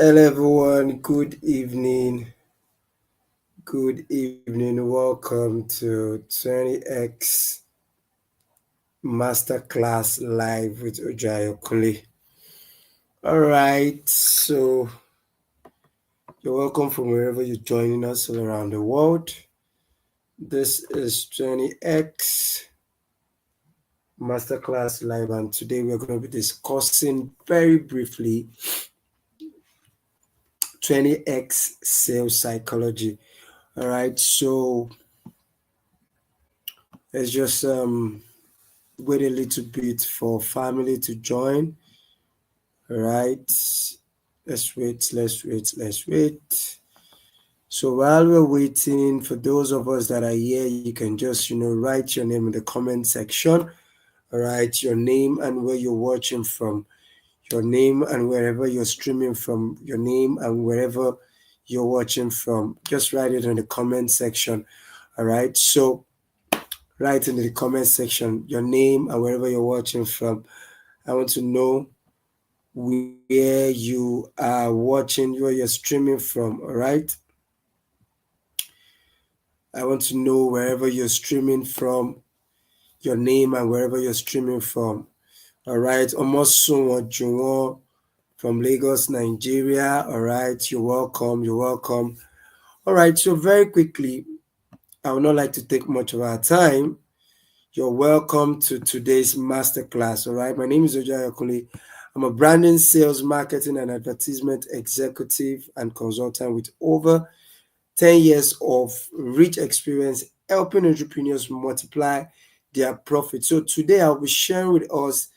Hello everyone, good evening. Good evening. Welcome to 20X Masterclass live with Ojo Ayokunle. Alright, so you're welcome from wherever you're joining us all around the world. This is 20X Masterclass live, and today we're going to be discussing very briefly 20X sales psychology. Alright, so let's just wait a little bit for family to join. All right, let's wait. So while we're waiting, for those of us that are here, you can just write your name in the comment section. All right, your name and where you're watching from, your name and wherever you're streaming from, your name and wherever you're watching from. Just write it in the comment section. All right, so write in the comment section your name and wherever you're watching from. I want to know where you are watching, where you're streaming from. All right, I want to know wherever you're streaming from, your name and wherever you're streaming from. All right, almost soon from Lagos, Nigeria. All right, you're welcome. All right, so very quickly, I would not like to take much of our time. You're welcome to today's masterclass. All right, my name is Ojo Ayokunle. I'm a branding, sales, marketing, and advertisement executive and consultant with over 10 years of rich experience helping entrepreneurs multiply their profit. So today I'll be sharing with us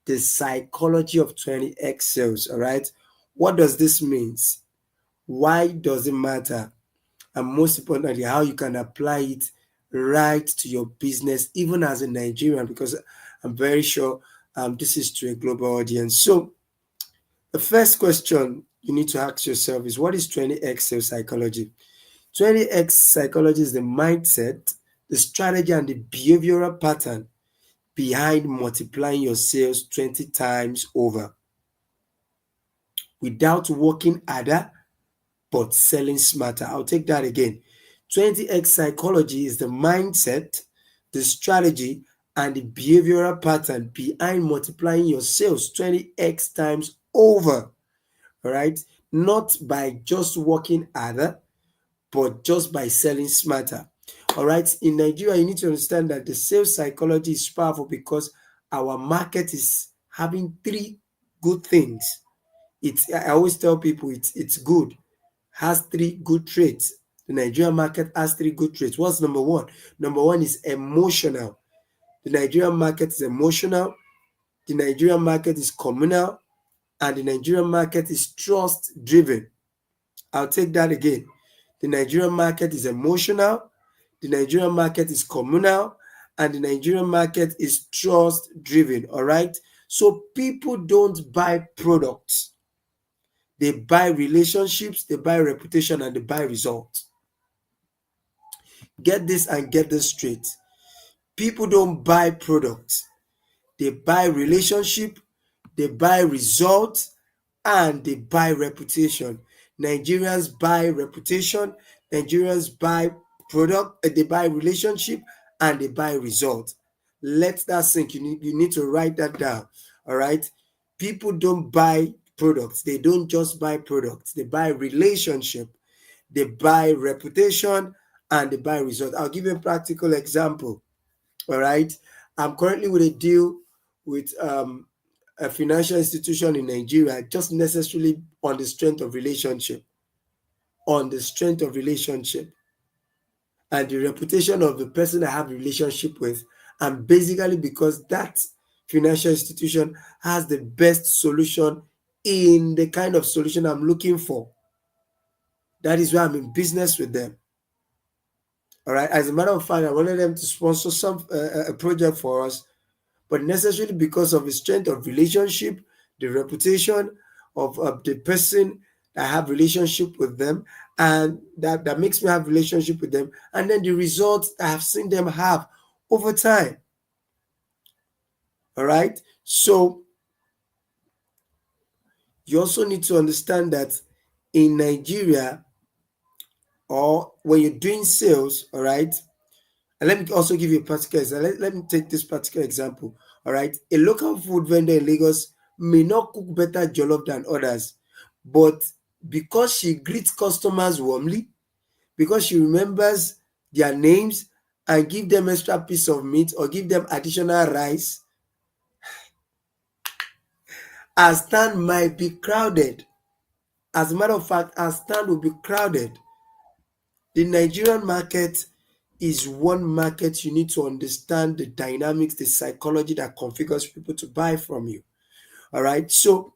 the psychology of 20x sales. All right, what does this mean? Why does it matter? And most importantly, how you can apply it right to your business, even as a Nigerian, because I'm very sure this is to a global audience. So the first question you need to ask yourself is, what is 20x sales psychology? 20x psychology is the mindset, the strategy, and the behavioral pattern behind multiplying your sales 20 times over without working harder but selling smarter. I'll take that again. 20x psychology is the mindset, the strategy, and the behavioral pattern behind multiplying your sales 20x times over. All right, not by just working harder, but just by selling smarter. All right, in Nigeria, you need to understand that the sales psychology is powerful because our market is having three good things. I always tell people it's good, has three good traits. The Nigerian market has three good traits. What's number one? Number one is emotional. The Nigerian market is emotional, the Nigerian market is communal, and the Nigerian market is trust driven. I'll take that again. The Nigerian market is emotional, the Nigerian market is communal, and the Nigerian market is trust driven. All right. So people don't buy products, they buy relationships, they buy reputation, and they buy results. Get this and get this straight. People don't buy products, they buy relationship, they buy results, and they buy reputation. Nigerians buy reputation, Nigerians buy product, they buy relationship, and they buy result. Let that sink. You need to write that down. All right. People don't buy products, they don't just buy products, they buy relationship, they buy reputation, and they buy result. I'll give you a practical example. All right. I'm currently with a deal with a financial institution in Nigeria, just necessarily on the strength of relationship, and the reputation of the person I have a relationship with, and basically because that financial institution has the best solution in the kind of solution I'm looking for. That is why I'm in business with them. All right. As a matter of fact, I wanted them to sponsor a project for us, but necessarily because of the strength of relationship, the reputation of the person I have relationship with them, and that makes me have relationship with them, and then the results I have seen them have over time. All right. So you also need to understand that in Nigeria, or when you're doing sales, all right, and let me also give you a particular example. Let me take this particular example, all right. A local food vendor in Lagos may not cook better jollof than others, but because she greets customers warmly, because she remembers their names and give them extra piece of meat or give them additional rice, our stand might be crowded. As a matter of fact, our stand will be crowded. The Nigerian market is one market you need to understand the dynamics, the psychology that configures people to buy from you. All right. So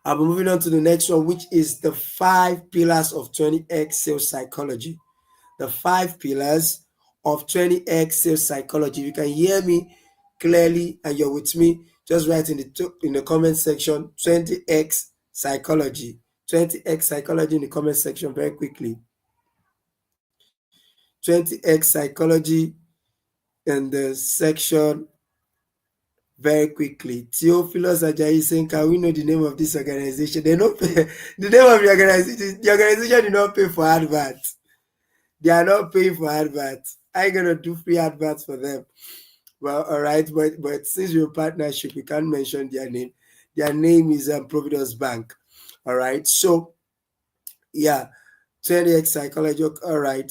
I'll be moving on to the next one, which is the 5 pillars of 20x sales psychology. The 5 pillars of 20x sales psychology. If you can hear me clearly and you're with me, just write in the comment section 20x psychology. 20x psychology in the comment section very quickly. 20x psychology in the section very quickly. Theophilus Ajayi saying, can we know the name of this organization? They don't pay the name of the organization did not pay for adverts. They are not paying for adverts. I ain't gonna do free adverts for them. Well, all right, but since we're a partnership, we can't mention their name. Their name is Providence Bank. All right. So yeah, 20x psychology. All right.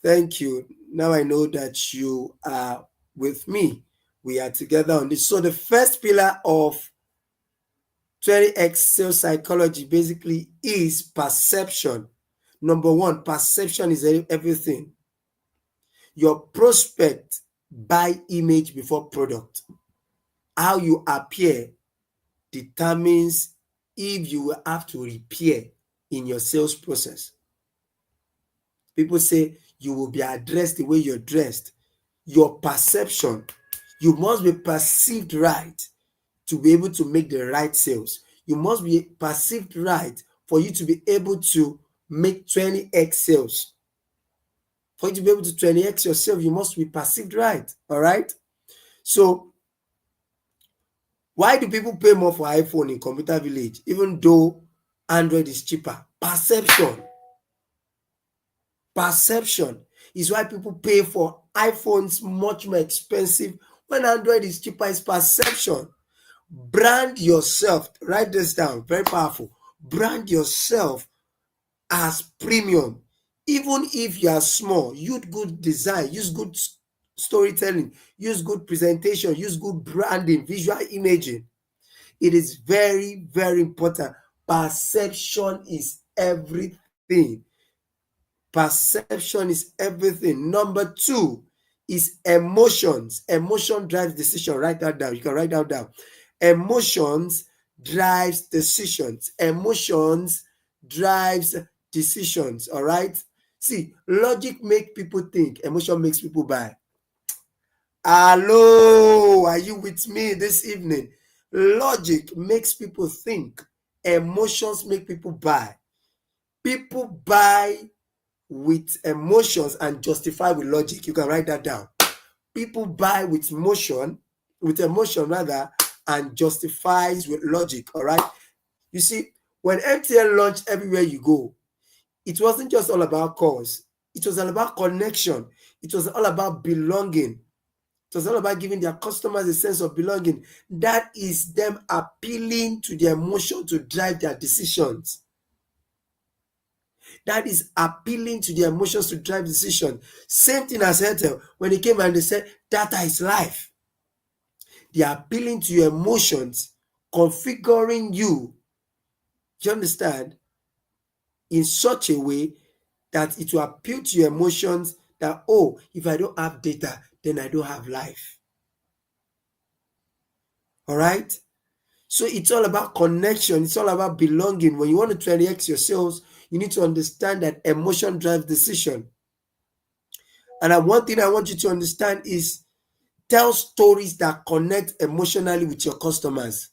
Thank you. Now I know that you are with me. We are together on this. So the first pillar of 20x sales psychology basically is perception. Number one, perception is everything. Your prospect buy image before product. How you appear determines if you will have to repair in your sales process. People say you will be addressed the way you're dressed. Your perception, you must be perceived right to be able to make the right sales. You must be perceived right for you to be able to make 20x sales. For you to be able to 20x yourself, you must be perceived right. All right. So why do people pay more for iPhone in Computer Village, even though Android is cheaper? Perception is why people pay for iPhones much more expensive when Android is cheaper. It's perception. Brand yourself. Write this down. Very powerful. Brand yourself as premium. Even if you are small, use good design, use good storytelling, use good presentation, use good branding, visual imaging. It is very, very important. Perception is everything. Perception is everything. Number 2 is emotions. Emotion drives decision. Write that down. You can write that down. Emotions drives decisions. Emotions drives decisions. All right. See, logic makes people think. Emotion makes people buy. Hello, are you with me this evening? Logic makes people think. Emotions make people buy. People buy with emotions and justify with logic. You can write that down. People buy with emotion rather, and justifies with logic. All right. You see, when MTN launched Everywhere You Go, it wasn't just all about calls. It was all about connection. It was all about belonging. It was all about giving their customers a sense of belonging. That is them appealing to their emotion to drive their decisions. That is appealing to their emotions to drive decisions. Same thing as Airtel. When they came and they said, data is life. They are appealing to your emotions, configuring you, you understand, in such a way that it will appeal to your emotions that, oh, if I don't have data, then I don't have life. All right? So it's all about connection. It's all about belonging. When you want to 20x your sales, you need to understand that emotion drives decision. And one thing I want you to understand is tell stories that connect emotionally with your customers.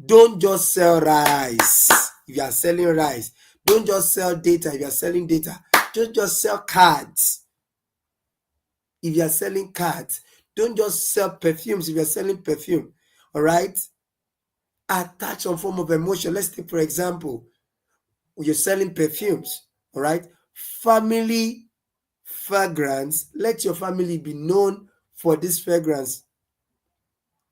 Don't just sell rice if you are selling rice. Don't just sell data if you are selling data. Don't just sell cards if you are selling cards. Don't just sell perfumes if you are selling perfume. All right? attach some form of emotion. Let's take, for example, you're selling perfumes, all right? Family fragrance. Let your family be known for this fragrance.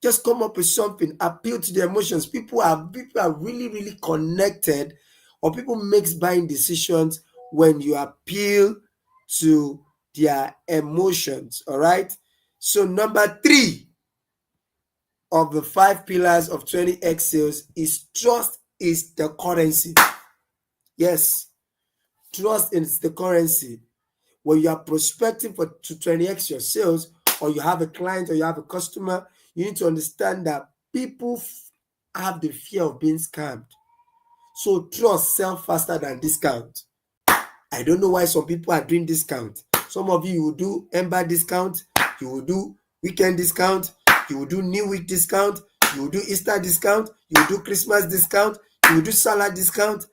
Just come up with something, appeal to the emotions. People are really, really connected, or people makes buying decisions when you appeal to their emotions. All right. So number 3 of the 5 pillars of 20x sales is trust is the currency. Yes, trust is the currency. When you are prospecting to 20x your sales, or you have a client or you have a customer, you need to understand that people have the fear of being scammed. So trust sell faster than discount. I don't know why some people are doing discount. Some of you will do Ember discount, you will do weekend discount, you will do New Week discount, you will do Easter discount, you will do Christmas discount, you will do salad discount.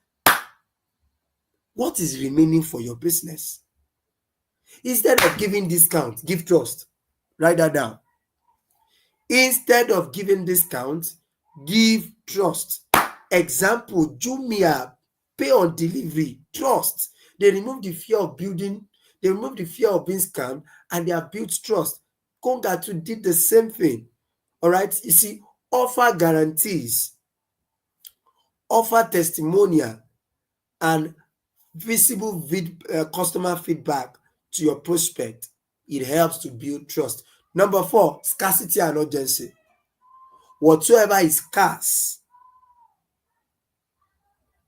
What is remaining for your business? Instead of giving discount, give trust. Write that down. Instead of giving discount, give trust. Example, Jumia, pay on delivery, trust. They remove the fear of being scammed, and they have built trust. Konga too did the same thing. All right. You see, offer guarantees, offer testimonial, and visible customer feedback to your prospect. It helps to build trust. Number 4, scarcity and urgency. Whatsoever is scarce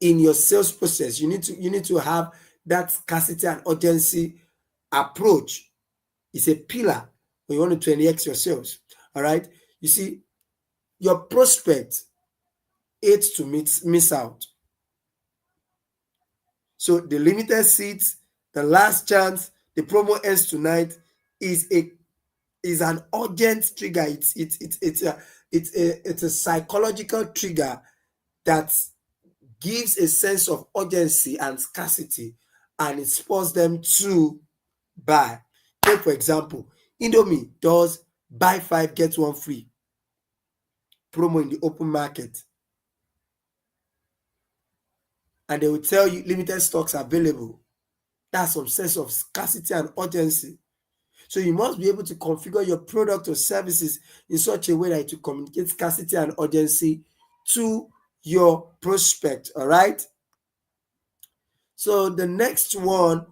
in your sales process, you need to have that scarcity and urgency approach. It's a pillar when you want to 20x your sales. All right. You see, your prospect hates to miss out. So the limited seats, the last chance, the promo ends tonight is an urgent trigger. It's a psychological trigger that gives a sense of urgency and scarcity, and it spurs them to buy. Take for example, Indomie does buy 5 get 1 free promo in the open market, and they will tell you limited stocks available. That's some sense of scarcity and urgency. So you must be able to configure your product or services in such a way that it will communicate scarcity and urgency to your prospect. All right. So the next one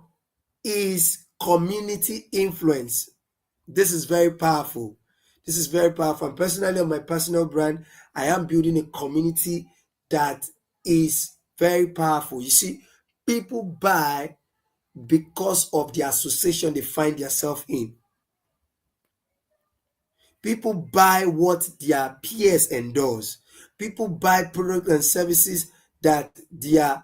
is community influence. This is very powerful. This is very powerful. And personally, on my personal brand, I am building a community that is very powerful. You see, people buy because of the association they find themselves in. People buy what their peers endorse. People buy products and services that their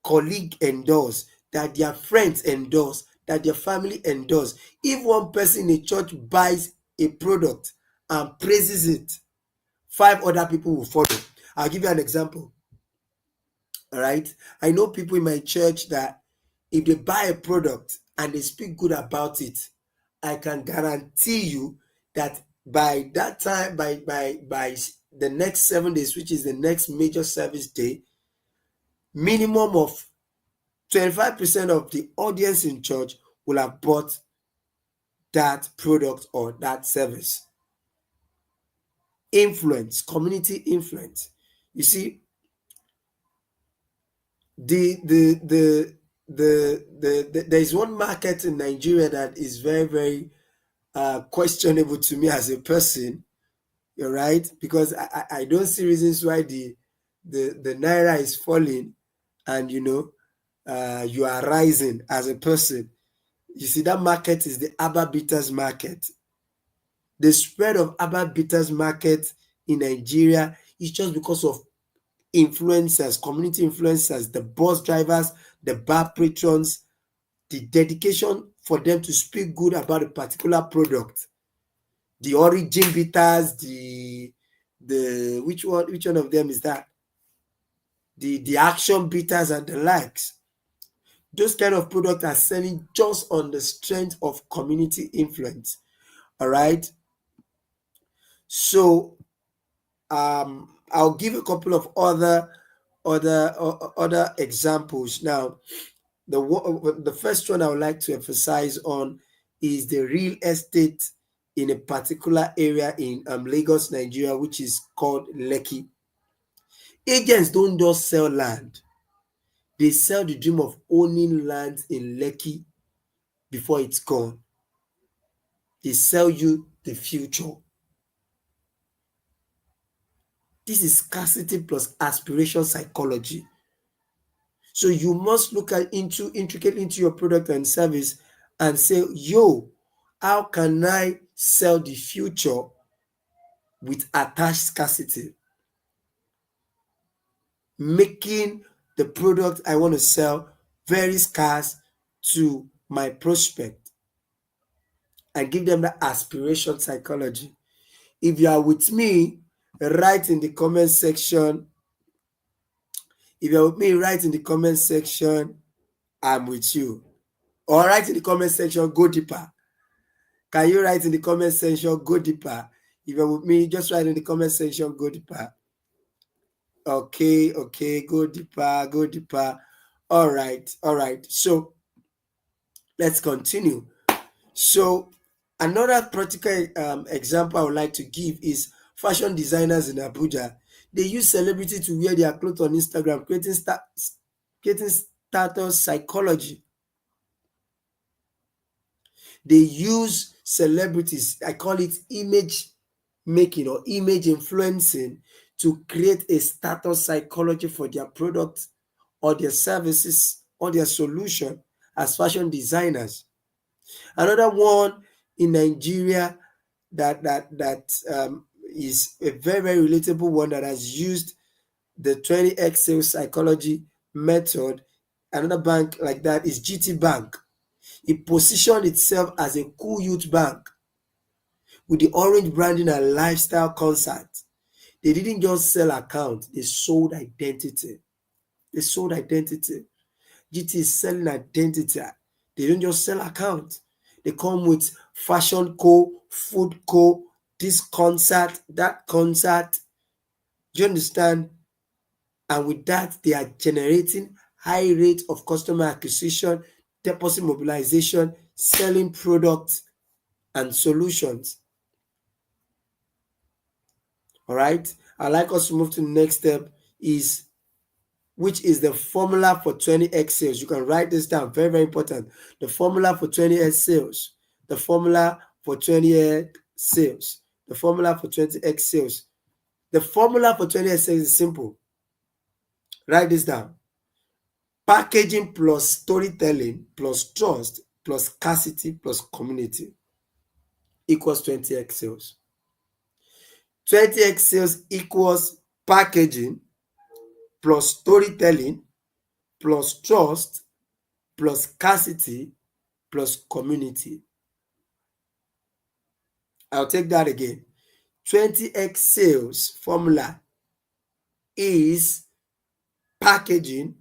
colleague endorse, that their friends endorse, that their family endorse. If one person in a church buys a product and praises it, 5 other people will follow. I'll give you an example. All right. I know people in my church that if they buy a product and they speak good about it, I can guarantee you that by that time, by the next 7 days, which is the next major service day, minimum of 25% of the audience in church will have bought that product or that service. Influence, community influence. You see, there is one market in Nigeria that is very, very questionable to me as a person. You're right, because I don't see reasons why the naira is falling, and you are rising as a person. You see, that market is the Aba Bitters market. The spread of Aba Bitters market in Nigeria is just because of influencers, community influencers, the bus drivers, the bar patrons, the dedication for them to speak good about a particular product. The origin bitters, the which one of them is that? The action bitters and the likes. Those kind of products are selling just on the strength of community influence. All right. So I'll give a couple of other examples. Now, the first one I would like to emphasize on is the real estate in a particular area in Lagos, Nigeria, which is called Lekki. Agents don't just sell land. They sell the dream of owning land in Lekki before it's gone. They sell you the future. This is scarcity plus aspiration psychology. So you must look intricately into your product and service and say, yo, how can I sell the future with attached scarcity? Making the product I want to sell very scarce to my prospect and give them the aspiration psychology. If you are with me, write in the comment section. If you're with me, write in the comment section, I'm with you. Or write in the comment section, go deeper. Can you write in the comment section, go deeper? If you're with me, just write in the comment section, go deeper. Okay, go deeper, go deeper. All right. So let's continue. So another practical example I would like to give is fashion designers in Abuja. They use celebrity to wear their clothes on Instagram, creating status psychology. They use celebrities, I call it image making or image influencing, to create a status psychology for their products or their services or their solution as fashion designers. Another one in Nigeria that is a very, very relatable one that has used the 20X sales psychology method. Another bank like that is GT Bank. It positioned itself as a cool youth bank with the orange branding and lifestyle concept. They didn't just sell accounts, they sold identity. GT is selling identity. They don't just sell accounts. They come with fashion co, food co, this concert, that concert. Do you understand? And with that, they are generating high rate of customer acquisition, deposit mobilization, selling products and solutions. All right. I'd like us to move to the next step, which is the formula for 20x sales. You can write this down. Very, very important. The formula for 20x sales. The formula for 20x sales. The formula for 20x sales. The formula for 20x sales is simple. Write this down. Packaging plus storytelling plus trust plus scarcity plus community equals 20x sales. 20x sales equals packaging plus storytelling plus trust plus scarcity plus community. I'll take that again. 20x sales formula is packaging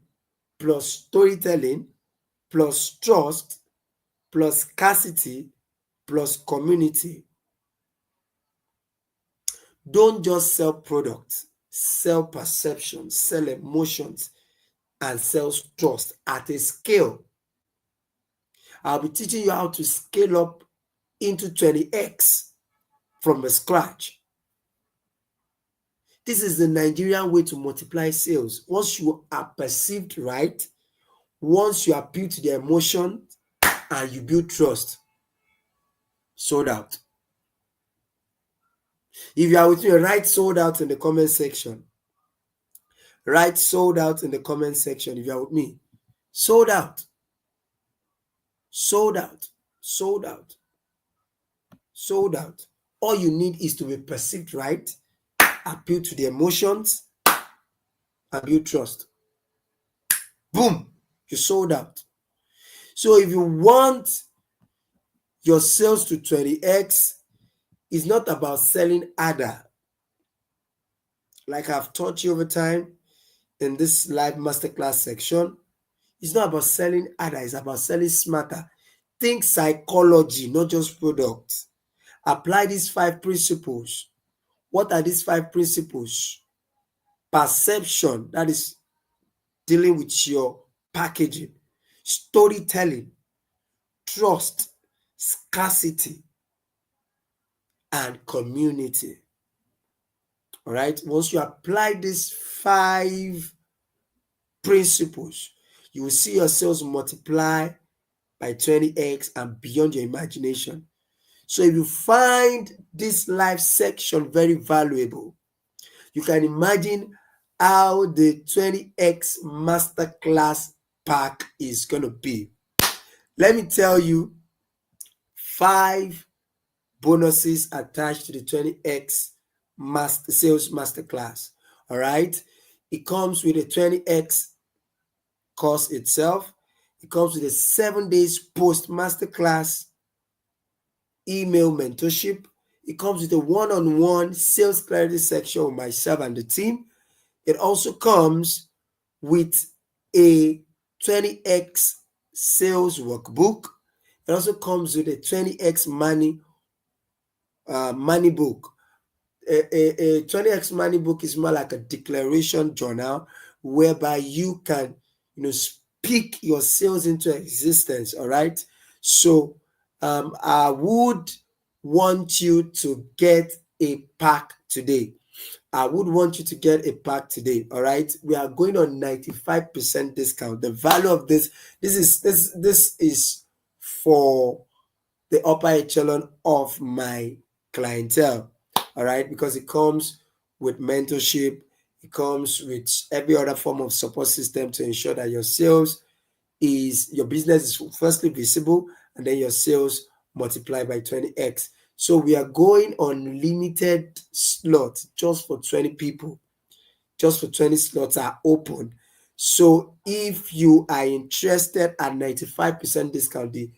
plus storytelling plus trust plus scarcity plus community. Don't just sell products, sell perceptions, sell emotions, and sell trust at a scale. I'll be teaching you how to scale up into 20x from the scratch. This is the Nigerian way to multiply sales. Once you are perceived right, once you appeal to the emotion and you build trust, sold out. If you are with me, write sold out in the comment section. Write sold out in the comment section if you are with me. Sold out. Sold out. Sold out. Sold out. All you need is to be perceived right, appeal to the emotions, and build trust. Boom, you sold out. So if you want your sales to 20x, it's not about selling harder. Like I've taught you over time in this live masterclass section, it's not about selling harder, it's about selling smarter. Think psychology, not just products. Apply these 5 principles. What are these 5 principles? perception, that is dealing with your packaging, storytelling, trust, scarcity, and community. All right. Once you apply these 5 principles, you will see your sales multiply by 20x and beyond your imagination. So if you find this live section very valuable, you can imagine how the 20x Masterclass pack is going to be. Let me tell you 5 bonuses attached to the 20x sales masterclass. All right. It comes with a 20x course itself. It comes with a 7 days post masterclass email mentorship. It comes with a one-on-one sales clarity section with myself and the team. It also comes with a 20x sales workbook. It also comes with a 20x money book. A 20x money book is more like a declaration journal whereby you can, speak your sales into existence. All right. So I would want you to get a pack today. I would want you to get a pack today. All right. We are going on 95% discount. The value of this is for the upper echelon of my clientele. All right, because it comes with mentorship, it comes with every other form of support system to ensure that your business is firstly visible, and then your sales multiply by 20x. So we are going on limited slots just for 20 people. Just for 20 slots are open. So if you are interested at 95% discount, the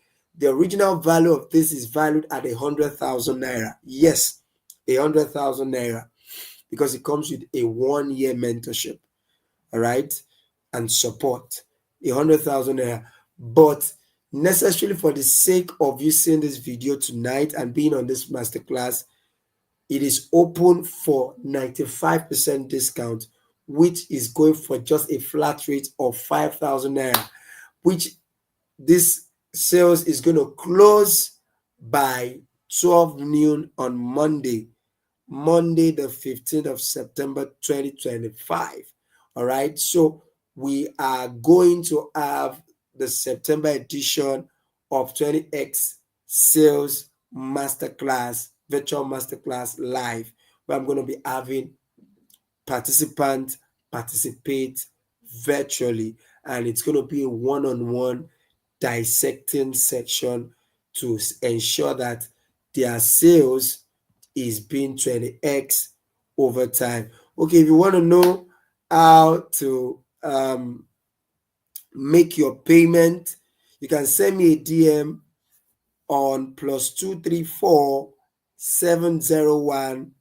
original value of this is valued at 100,000 naira. Yes, 100,000 naira, because it comes with a 1-year mentorship, all right, and support. 100,000 naira. But necessarily for the sake of you seeing this video tonight and being on this masterclass, it is open for 95% discount, which is going for just a flat rate of 5,000 naira, which this sales is going to close by 12 noon on Monday the 15th of September 2025. All right. So we are going to have the September edition of 20x sales masterclass, virtual masterclass live, where I'm going to be having participants participate virtually, and it's going to be a one-on-one dissecting section to ensure that their sales is being 20x over time. Okay, if you want to know how to make your payment, you can send me a DM on +234 701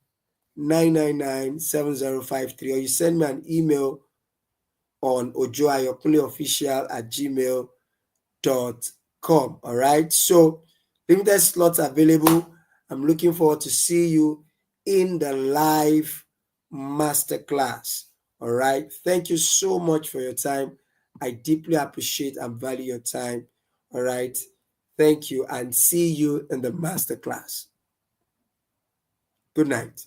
999 7053, or you send me an email on Ojo Ayokunle official at gmail.com. All right. So limited slots available. I'm looking forward to see you in the live masterclass. All right. Thank you so much for your time. I deeply appreciate and value your time. All right. Thank you, and see you in the masterclass. Good night.